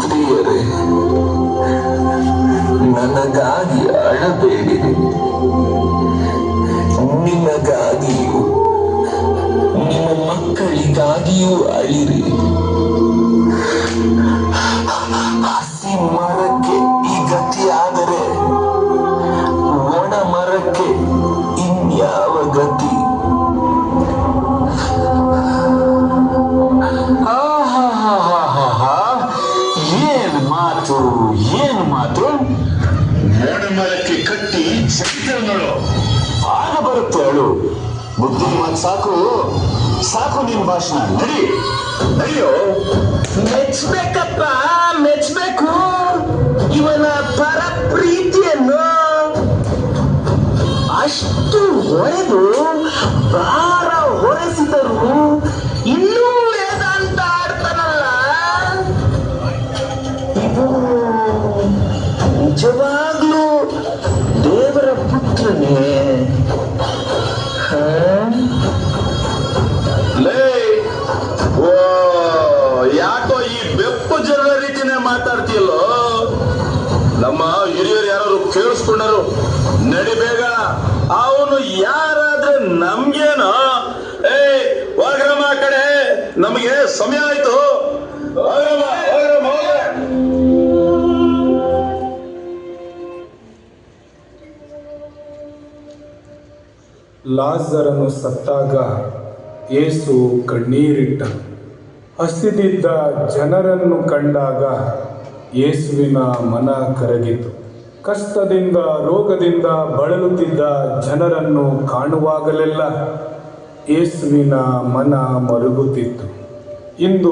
ಪ್ರಿಯರೇ, ನನಗಾಗಿ ಅಳಬೇಡಿರಿ, ನಿಮಗಾಗಿಯೂ ನಿಮ್ಮ ಮಕ್ಕಳಿಗಾಗಿಯೂ ಅಳಿರಿ. ಹಸಿ ಮರಕ್ಕೆ ಈ ಗತಿಯಾದರೆ ಒಣ ಮರಕ್ಕೆ ಇನ್ಯಾವ ಗತಿ? ಏನು ಮಾತು? ಮರಕ್ಕೆ ಕಟ್ಟಿ ಜಗ್ತಾರೆ ನೋಡು, ಆಗ ಬರುತ್ತೆ ಅಳು. ಬುದ್ಧಿ ಮಾತು ಸಾಕು ಸಾಕು, ನಿನ್ ಭಾಷಣ ನಡೆಯೋ. ಮೆಚ್ಬೇಕಪ್ಪ, ಮೆಚ್ಬೇಕು ಇವನ ಪರ ಪ್ರೀತಿಯನ್ನು. ಅಷ್ಟು ಹೊಡೆದು ಭಾರ ಹೊರೆಸಿದರು ಇನ್ನೂ ವೇದಾಂತ ಆಡ್ತಾನಲ್ಲ. ಇದು ನಿಜವಾಗ್ಲೂ ದೇವರ ಪುತ್ರನೇ? ಯಾಕೋ ಈ ಬೆಪ್ಪು ಜನರ ರೀತಿನೇ ಮಾತಾಡ್ತೀಯಲ್ಲೋ? ನಮ್ಮ ಹಿರಿಯರು ಯಾರು ಕೇಳಿಸ್ಕೊಂಡರು, ನಡಿಬೇಗ. ಅವನು ಯಾರಾದ್ರೆ ನಮ್ಗೇನೋ? ಹೋಗ್ರಮ್ಮ ಆ ಕಡೆ, ನಮಗೆ ಸಮಯ ಆಯ್ತು. ಲಾಜರನು ಸತ್ತಾಗ ಯೇಸು ಕಣ್ಣೀರಿಟ್ಟನು. ಹಸಿದಿದ್ದ ಜನರನ್ನು ಕಂಡಾಗ ಯೇಸುವಿನ ಮನ ಕರಗಿತು. ಕಷ್ಟದಿಂದ ರೋಗದಿಂದ ಬಳಲುತ್ತಿದ್ದ ಜನರನ್ನು ಕಾಣುವಾಗಲೆಲ್ಲ ಯೇಸುವಿನ ಮನ ಮರುಗುತ್ತಿತ್ತು. ಇಂದು